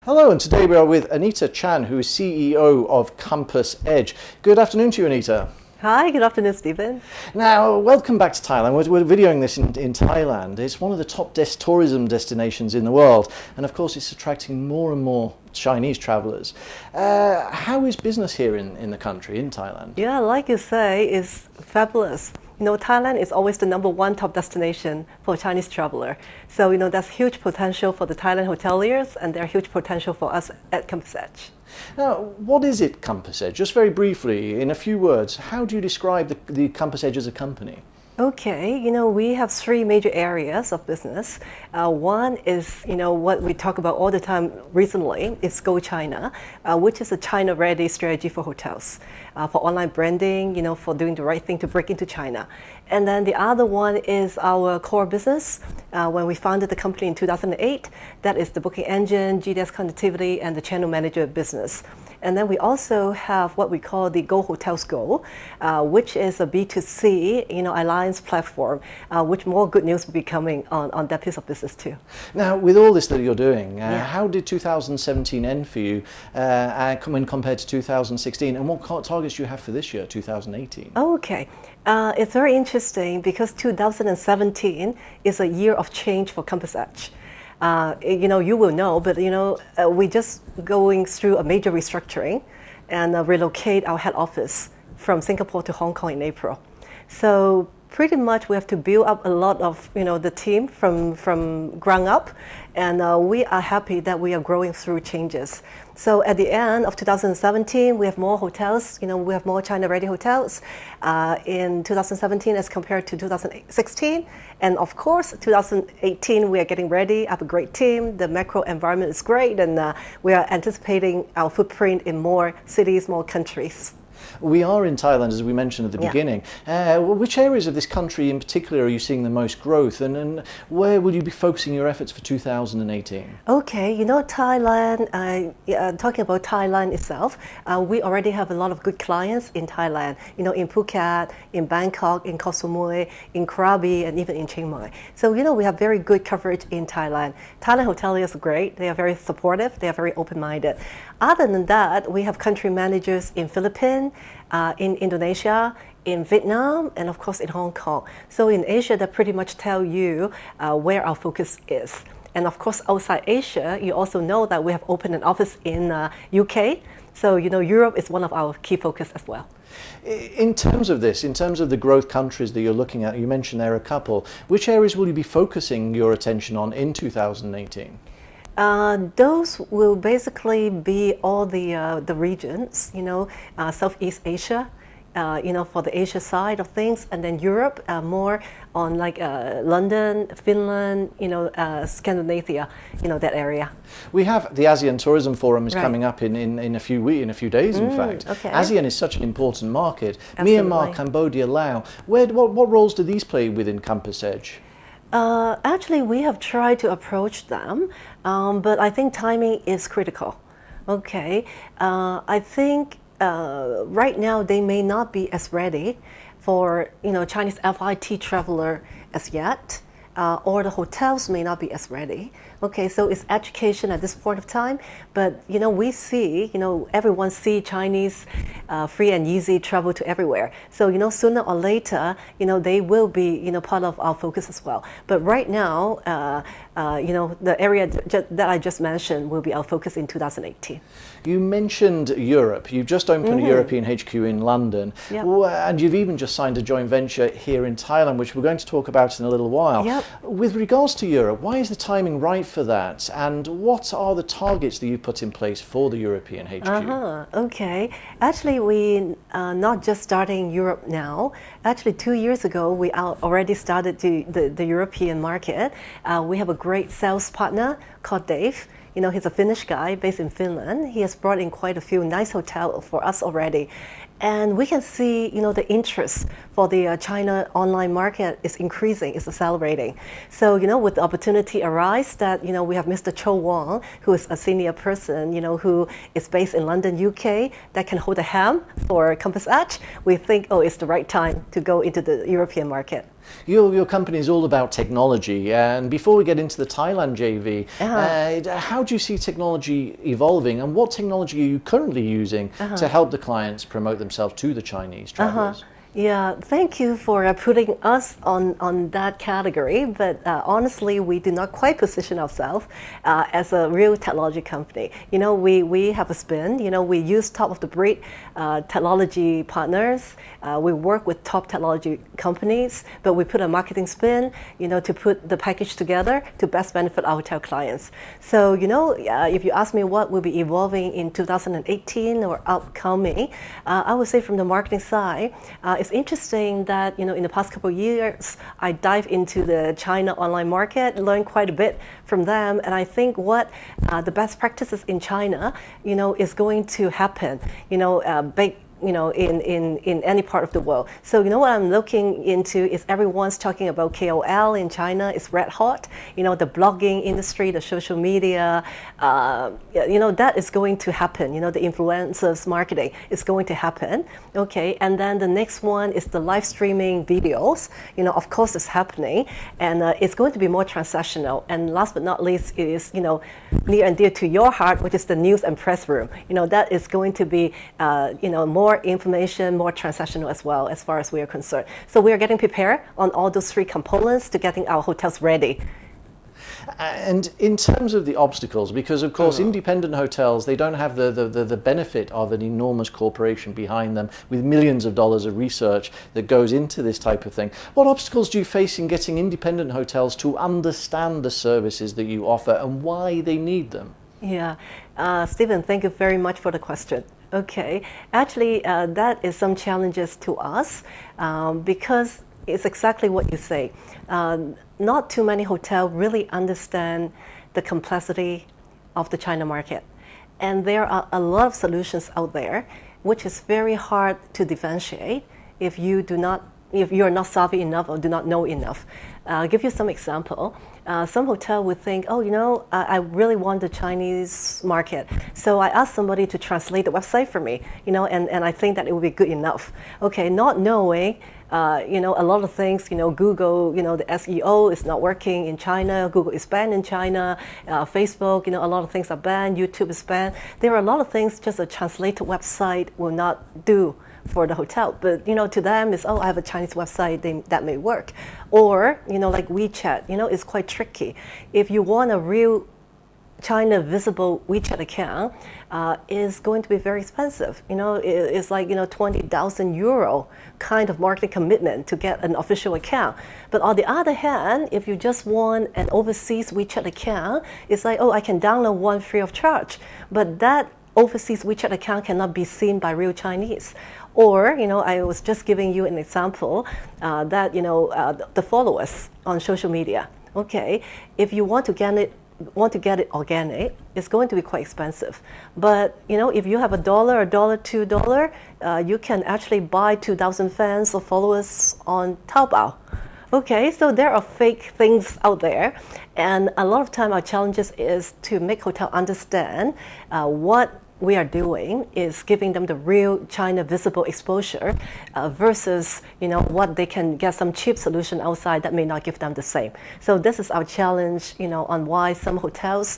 Hello, and today we are with Anita Chan, who is CEO of Compass Edge. Good afternoon to you, Anita. Hi, good afternoon, Stephen. Now, welcome back to Thailand. We're videoing this in Thailand. It's one of the top tourism destinations in the world, and of course it's attracting more and more Chinese travellers. How is business here in the country, in Thailand? Yeah, like you say, it's fabulous. Thailand is always the #1 top destination for Chinese traveler. So, that's huge potential for the Thailand hoteliers, and there's huge potential for us at Compass Edge. Now, what is it, Compass Edge? Just very briefly, in a few words, how do you describe the Compass Edge as a company? Okay, we have 3 major areas of business. One is, what we talk about all the time recently, is Go China, which is a China-ready strategy for hotels, for online branding, for doing the right thing to break into China. And then the other one is our core business. When we founded the company in 2008, that is the booking engine, GDS connectivity, and the channel manager business. And then we also have what we call the Go Hotels Go, which is a B2C, alliance platform, which more good news will be coming on that piece of business too. Now, with all this that you're doing, how did 2017 end for you when compared to 2016? And what targets do you have for this year, 2018? Okay. It's very interesting because 2017 is a year of change for Compass Edge. You will know, but we're just going through a major restructuring and relocate our head office from Singapore to Hong Kong in April. So pretty much we have to build up a lot of the team from ground up, and we are happy that we are growing through changes. So at the end of 2017, we have more hotels. We have more China-ready hotels in 2017 as compared to 2016. And of course, 2018, we are getting ready. I have a great team. The macro environment is great, and we are anticipating our footprint in more cities, more countries. We are in Thailand, as we mentioned at the beginning. Which areas of this country in particular are you seeing the most growth, and where will you be focusing your efforts for 2018? Okay, Thailand, talking about Thailand itself, we already have a lot of good clients in Thailand, in Phuket, in Bangkok, in Koh Samui, in Krabi, and even in Chiang Mai. So, we have very good coverage in Thailand. Thailand hoteliers are great. They are very supportive. They are very open-minded. Other than that, we have country managers in Philippines, in Indonesia, in Vietnam, and of course in Hong Kong. So in Asia, that pretty much tell you where our focus is. And of course, outside Asia, you also know that we have opened an office in UK. So, Europe is one of our key focus as well. In terms of this, in terms of the growth countries that you're looking at, you mentioned there are a couple. Which areas will you be focusing your attention on in 2018? Those will basically be all the regions, Southeast Asia, for the Asia side of things, and then Europe, more on like London, Finland, Scandinavia, that area. We have the ASEAN Tourism Forum is coming up in a few days, in fact. Okay. ASEAN is such an important market. Absolutely. Myanmar, Cambodia, Laos. What roles do these play within Compass Edge? Actually, we have tried to approach them, but I think timing is critical. Okay, I think right now they may not be as ready for Chinese FIT traveler as yet, or the hotels may not be as ready. Okay, so it's education at this point of time, but we see, everyone see Chinese free and easy travel to everywhere. So sooner or later, they will be part of our focus as well. But right now, the area that I just mentioned will be our focus in 2018. You mentioned Europe. You've just opened a European HQ in London, and you've even just signed a joint venture here in Thailand, which we're going to talk about in a little while. Yep. With regards to Europe, why is the timing right for that, and what are the targets that you put in place for the European HQ? Okay. Actually, we not just starting Europe now. Actually, 2 years ago, we already started the European market. We have a great sales partner called Dave. He's a Finnish guy based in Finland. He has brought in quite a few nice hotels for us already. And we can see, the interest for the China online market is increasing, is accelerating. So, with the opportunity arise that, we have Mr. Cho Wong, who is a senior person, who is based in London, UK, that can hold a hand for Compass Edge, we think, oh, it's the right time to go into the European market. Your company is all about technology, and before we get into the Thailand JV, how do you see technology evolving, and what technology are you currently using to help the clients promote themselves to the Chinese travelers? Yeah, thank you for putting us on that category, but honestly, we do not quite position ourselves as a real technology company. You know, we have a spin, you know, we use top-of-the-breed technology partners, we work with top technology companies, but we put a marketing spin, you know, to put the package together to best benefit our hotel clients. So, you know, if you ask me what will be evolving in 2018 or upcoming, I would say from the marketing side, it's interesting that, you know, in the past couple of years, I dive into the China online market, learned quite a bit from them, and I think what the best practices in China, you know, is going to happen, you know, in any part of the world. So, you know, what I'm looking into is everyone's talking about KOL in China. It's red hot. You know, the blogging industry, the social media, you know, that is going to happen. You know, the influencers marketing is going to happen. Okay, and then the next one is the live streaming videos. You know, of course, it's happening, and it's going to be more transactional. And last but not least is, you know, near and dear to your heart, which is the news and press room. You know, that is going to be, you know, more information, more transactional as well, as far as we are concerned. So we are getting prepared on all those three components to getting our hotels ready. And in terms of the obstacles, because of course independent hotels, they don't have the benefit of an enormous corporation behind them with millions of dollars of research that goes into this type of thing. What obstacles do you face in getting independent hotels to understand the services that you offer and why they need them? Yeah, Stephen, thank you very much for the question. Okay, actually, that is some challenges to us because it's exactly what you say. Not too many hotels really understand the complexity of the China market. And there are a lot of solutions out there, which is very hard to differentiate if you are not savvy enough or do not know enough. I'll give you some example. Some hotel would think, oh, you know, I really want the Chinese market. So I asked somebody to translate the website for me, you know, and I think that it would be good enough. Okay, not knowing, you know, a lot of things, you know, Google, you know, the SEO is not working in China, Google is banned in China, Facebook, you know, a lot of things are banned, YouTube is banned. There are a lot of things just a translated website will not do for the hotel, but you know, to them is, oh, I have a Chinese website, that may work. Or, you know, like WeChat, you know, it's quite tricky. If you want a real China visible WeChat account, is going to be very expensive. You know, it's like, you know, 20,000 euro kind of marketing commitment to get an official account. But on the other hand, if you just want an overseas WeChat account, it's like, oh, I can download one free of charge. But that overseas WeChat account cannot be seen by real Chinese. Or, you know, I was just giving you an example that, you know, the followers on social media. Okay, if you want to get it organic, it's going to be quite expensive. But, you know, if you have $1, $2, you can actually buy 2,000 fans or followers on Taobao. Okay, so there are fake things out there. And a lot of time our challenges is to make hotel understand what we are doing is giving them the real China visible exposure versus, you know, what they can get some cheap solution outside that may not give them the same. So this is our challenge, you know, on why some hotels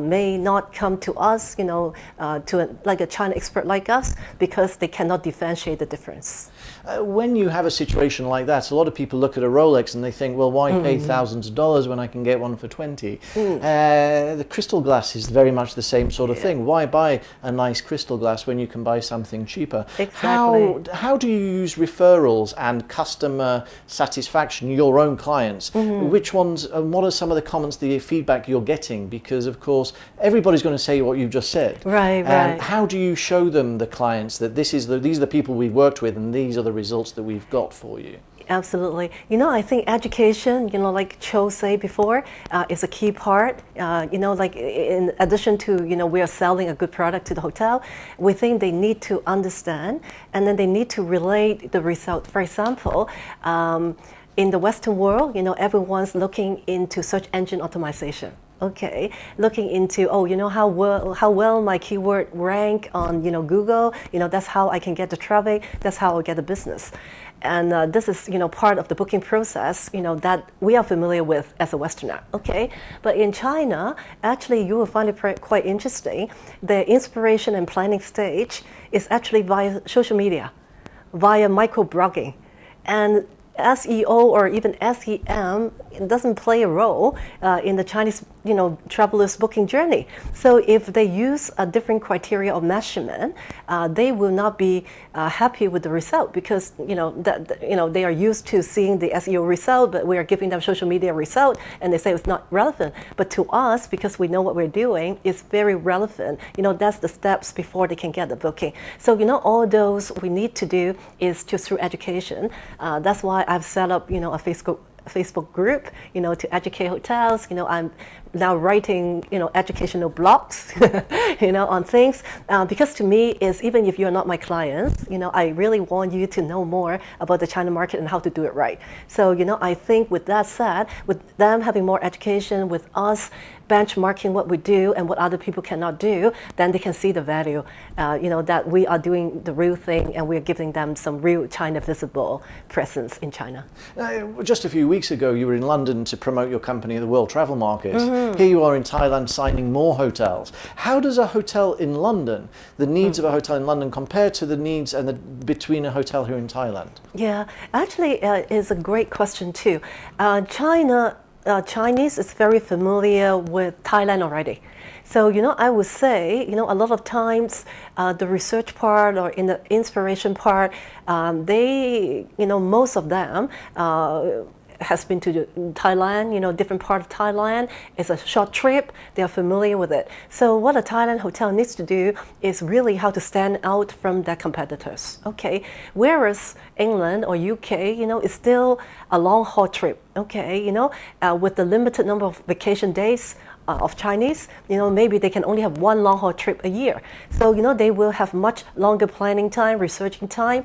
may not come to us, you know, like a China expert like us, because they cannot differentiate the difference. When you have a situation like that, a lot of people look at a Rolex and they think, well, why pay thousands of dollars when I can get one for 20? The crystal glass is very much the same sort of thing. Why buy a nice crystal glass when you can buy something cheaper? Exactly. How do you use referrals and customer satisfaction, your own clients? Which ones, and what are some of the comments, the feedback you're getting? Because, of course, everybody's going to say what you've just said. Right. How do you show them, the clients, that these are the people we've worked with and these are the results that we've got for you? Absolutely. You know, I think education, you know, like Cho said before, is a key part. You know, like in addition to, you know, we are selling a good product to the hotel, we think they need to understand and then they need to relate the result. For example, in the Western world, you know, everyone's looking into search engine optimization. Okay, looking into, oh, how well my keyword rank on Google. That's how I can get the traffic. That's how I get the business. And this is part of the booking process that we are familiar with as a Westerner. Okay, but in China, actually, you will find it quite interesting. The inspiration and planning stage is actually via social media, via micro-blogging, and SEO or even SEM doesn't play a role in the Chinese, travelers' booking journey. So if they use a different criteria of measurement, they will not be happy with the result because they are used to seeing the SEO result, but we are giving them social media result, and they say it's not relevant. But to us, because we know what we're doing, it's very relevant. That's the steps before they can get the booking. So all those we need to do is just through education. That's why I've set up a Facebook group, to educate hotels. I'm now writing, educational blogs, on things. Because to me, is even if you're not my clients, I really want you to know more about the China market and how to do it right. So, I think with that said, with them having more education, with us benchmarking what we do and what other people cannot do, then they can see the value, that we are doing the real thing and we're giving them some real China visible presence in China. Just a few weeks ago, you were in London to promote your company at the World Travel Market. Mm-hmm. Here you are in Thailand signing more hotels. How does a hotel in London, the needs of a hotel in London, compare to the needs between a hotel here in Thailand? Yeah, actually, it's a great question too. Chinese is very familiar with Thailand already. So, I would say, a lot of times the research part or in the inspiration part, most of them has been to Thailand, different part of Thailand. It's a short trip. They are familiar with it. So what a Thailand hotel needs to do is really how to stand out from their competitors. Okay, whereas England or UK, is still a long haul trip. Okay, with the limited number of vacation days of Chinese, maybe they can only have one long haul trip a year. So, they will have much longer planning time, researching time.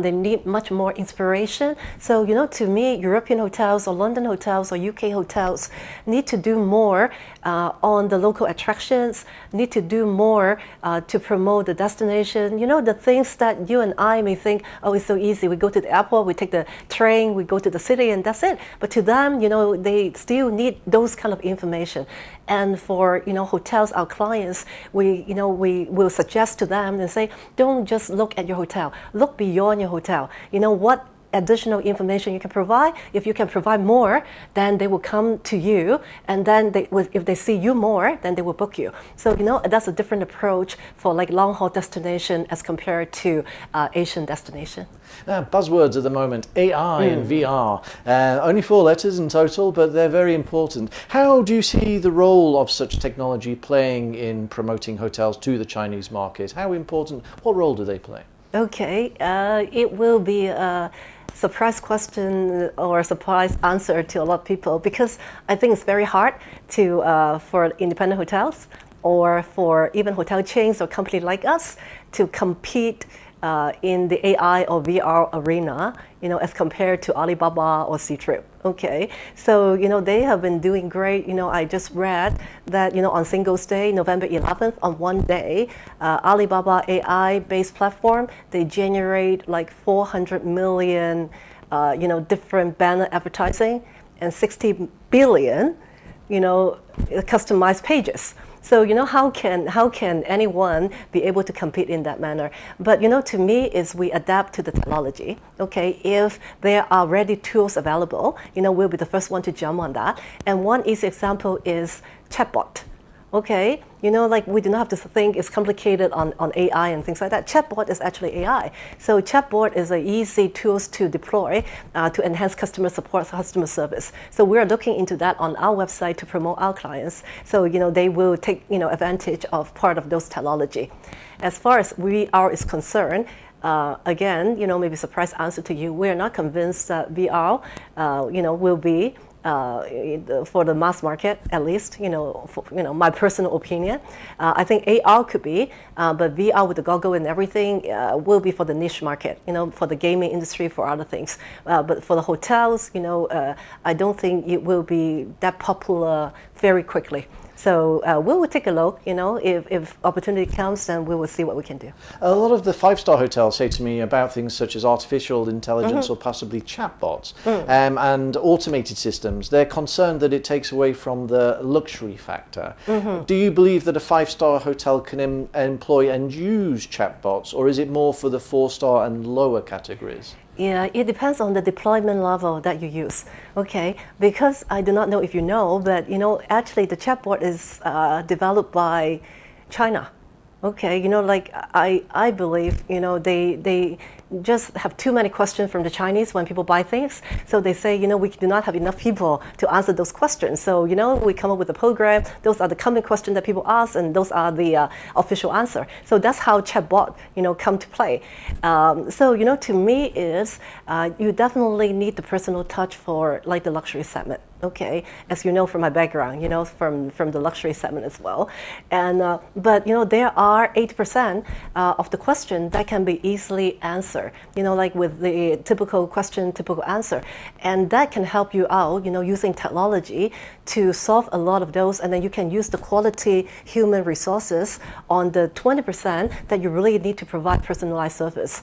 They need much more inspiration. So, to me, European hotels or London hotels or UK hotels need to do more on the local attractions, need to do more to promote the destination. The things that you and I may think, oh, it's so easy. We go to the airport, we take the train, we go to the city, and that's it. But to them, they still need those kind of information. And for hotels, our clients, we will suggest to them and say, don't just look at your hotel. Look beyond your hotel. What additional information you can provide. If you can provide more, then they will come to you, and then if they see you more, then they will book you. So that's a different approach for like long haul destination as compared to Asian destination. Buzzwords at the moment, AI and VR. Only 4 letters in total, but they're very important. How do you see the role of such technology playing in promoting hotels to the Chinese market? How important, what role do they play? Okay, it will be a surprise question or a surprise answer to a lot of people, because I think it's very hard to for independent hotels or for even hotel chains or companies like us to compete in the AI or VR arena, as compared to Alibaba or Ctrip. Okay, so they have been doing great. I just read that on Singles Day, November 11th, on one day, Alibaba AI-based platform, they generate like 400 million, different banner advertising and 60 billion, customized pages. So how can anyone be able to compete in that manner? But to me, is we adapt to the technology. Okay, if there are ready tools available, we'll be the first one to jump on that. And one easy example is chatbot. Okay, like we do not have to think it's complicated on AI and things like that. Chatbot is actually AI. So chatbot is an easy tools to deploy to enhance customer support, customer service. So we're looking into that on our website to promote our clients. So they will take advantage of part of those technology. As far as VR is concerned, again, maybe surprise answer to you. We're not convinced that VR, will be for the mass market, at least, my personal opinion. I think AR could be, but VR with the goggle and everything will be for the niche market, for the gaming industry, for other things. But for the hotels, I don't think it will be that popular very quickly. So we will take a look, if opportunity comes, then we will see what we can do. A lot of the five-star hotels say to me about things such as artificial intelligence or possibly chatbots and automated systems. They're concerned that it takes away from the luxury factor. Do you believe that a five-star hotel can employ and use chatbots, or is it more for the four-star and lower categories? Yeah, it depends on the deployment level that you use, okay? Because I do not know if you know, but actually the chatbot is developed by China. Okay, like I believe, they just have too many questions from the Chinese when people buy things. So they say, we do not have enough people to answer those questions. So, we come up with a program. Those are the common questions that people ask, and those are the official answer. So that's how chatbot, come to play. So, to me is you definitely need the personal touch for like the luxury segment. Okay, as you know from my background, from the luxury segment as well. And but there are 80% of the question that can be easily answered, like with the typical question, typical answer. And that can help you out, using technology to solve a lot of those, and then you can use the quality human resources on the 20% that you really need to provide personalized service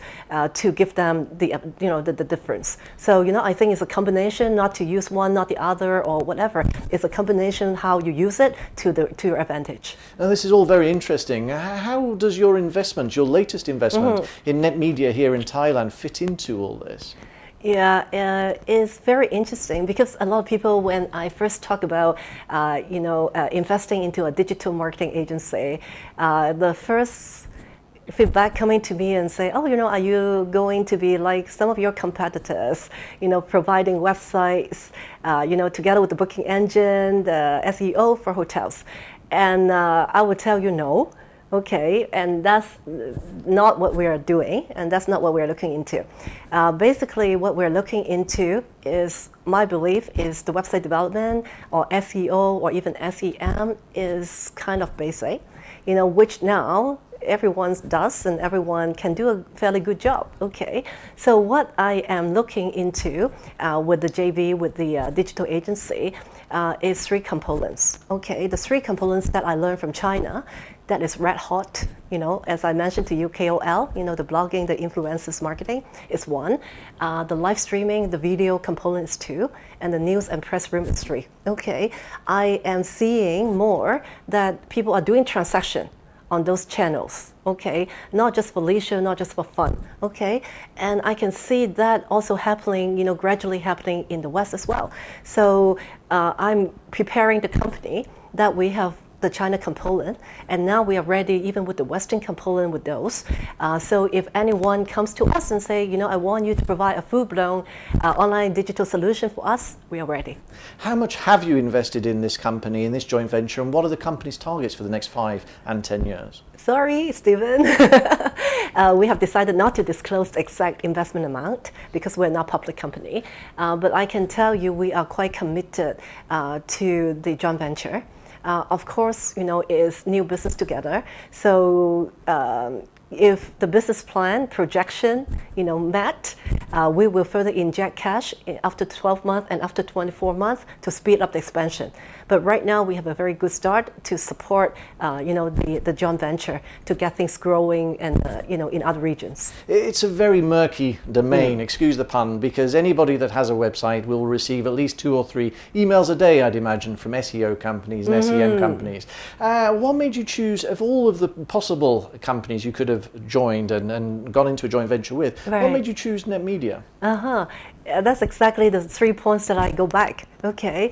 to give them the difference. So I think it's a combination, not to use one, not the other, or whatever. It's a combination how you use it to your advantage. Now this is all very interesting. How does your investment, your latest investment in NetMedia here in Thailand fit into all this? Yeah, it's very interesting because a lot of people, when I first talk about, investing into a digital marketing agency, the first feedback coming to me and say, are you going to be like some of your competitors, providing websites, together with the booking engine, the SEO for hotels? And I would tell you no. Okay, and that's not what we are doing, and that's not what we're looking into. Basically, what we're looking into is, my belief is the website development or SEO or even SEM is kind of basic, which now everyone does and everyone can do a fairly good job. Okay, so what I am looking into with the JV, with the digital agency, is three components. Okay, the three components that I learned from China that is red hot, as I mentioned to you, KOL, the blogging, the influencers marketing is one. The live streaming, the video component is two, and the news and press room is three. Okay, I am seeing more that people are doing transaction on those channels, okay? Not just for leisure, not just for fun, okay? And I can see that also happening, gradually happening in the West as well. So I'm preparing the company that we have the China component, and now we are ready even with the Western component with those. So if anyone comes to us and say, I want you to provide a full-blown online digital solution for us, we are ready. How much have you invested in this company, in this joint venture, and what are the company's targets for the next 5 and 10 years? Sorry, Stephen. We have decided not to disclose the exact investment amount because we're not a public company. But I can tell you we are quite committed to the joint venture. Of course, is new business together. So if the business plan projection, met, we will further inject cash after 12 months and after 24 months to speed up the expansion. But right now we have a very good start to support, the joint venture to get things growing and, in other regions. It's a very murky domain, excuse the pun, because anybody that has a website will receive at least 2 or 3 emails a day, I'd imagine, from SEO companies and SEM companies. What made you choose, of all of the possible companies you could have joined and gone into a joint venture with, what made you choose NetMedia? That's exactly the 3 points that I go back. Okay.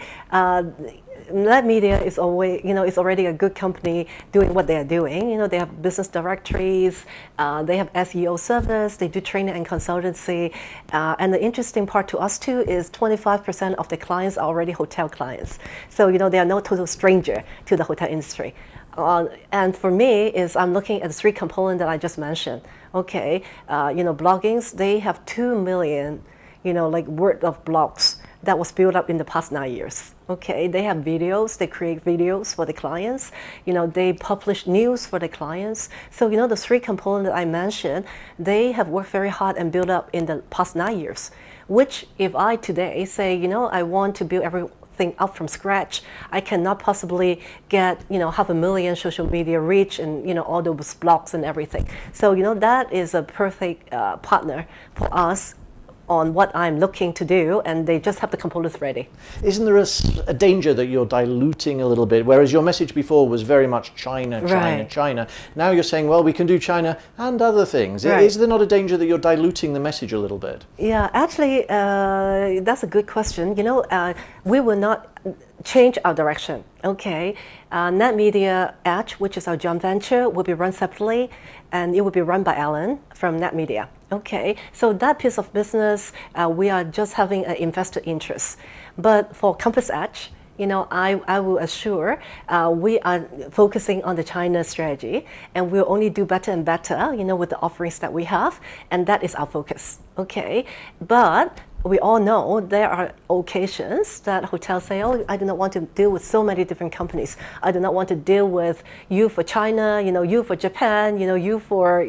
NetMedia is always, is already a good company doing what they are doing. They have business directories, they have SEO service, they do training and consultancy. And the interesting part to us too is 25% of the clients are already hotel clients. So, they are no total stranger to the hotel industry. And for me is I'm looking at the 3 components that I just mentioned. Okay, bloggings, they have 2 million, like word of blogs that was built up in the past 9 years. Okay, they have videos, they create videos for the clients, they publish news for the clients. So, the three components I mentioned, they have worked very hard and built up in the past 9 years, which if I today say, I want to build everything up from scratch, I cannot possibly get, 500,000 social media reach and, all those blogs and everything. So, that is a perfect partner for us on what I'm looking to do, and they just have the components ready. Isn't there a danger that you're diluting a little bit, whereas your message before was very much China, China, right. China? Now you're saying, well, we can do China and other things. Right. Is there not a danger that you're diluting the message a little bit? Yeah, actually, that's a good question. We will not change our direction. Okay, NetMedia Edge, which is our joint venture, will be run separately, and it will be run by Alan from NetMedia. Okay, so that piece of business, we are just having an investor interest. But for Compass Edge, I will assure we are focusing on the China strategy, and we'll only do better and better, with the offerings that we have, and that is our focus. Okay, but we all know there are occasions that hotels say, oh, I do not want to deal with so many different companies. I do not want to deal with you for China, you for Japan, you for,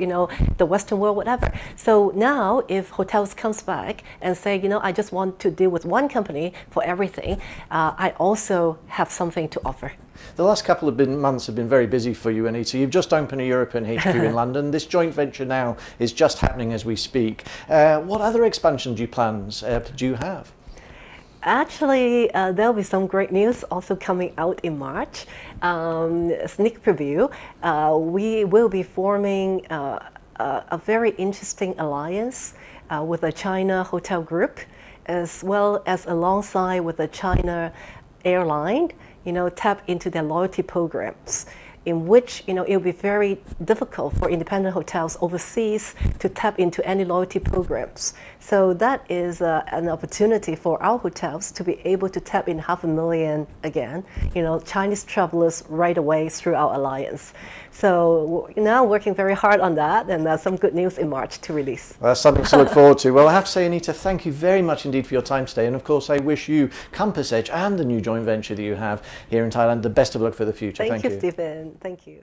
the Western world, whatever. So now if hotels comes back and say, I just want to deal with one company for everything, I also have something to offer. The last couple of months have been very busy for you, Anita. You've just opened a European HQ in London. This joint venture now is just happening as we speak. What other expansion plans do you have? Actually, there'll be some great news also coming out in March. Sneak preview, we will be forming a very interesting alliance with a China hotel group, as well as alongside with a China airline, tap into their loyalty programs, in which it will be very difficult for independent hotels overseas to tap into any loyalty programs. So that is an opportunity for our hotels to be able to tap in 500,000 again, Chinese travelers right away through our alliance. So now working very hard on that, and some good news in March to release. Well, that's something to look forward to. Well, I have to say, Anita, thank you very much indeed for your time today. And of course, I wish you, Compass Edge, and the new joint venture that you have here in Thailand, the best of luck for the future. Thank you, Stephen. Thank you.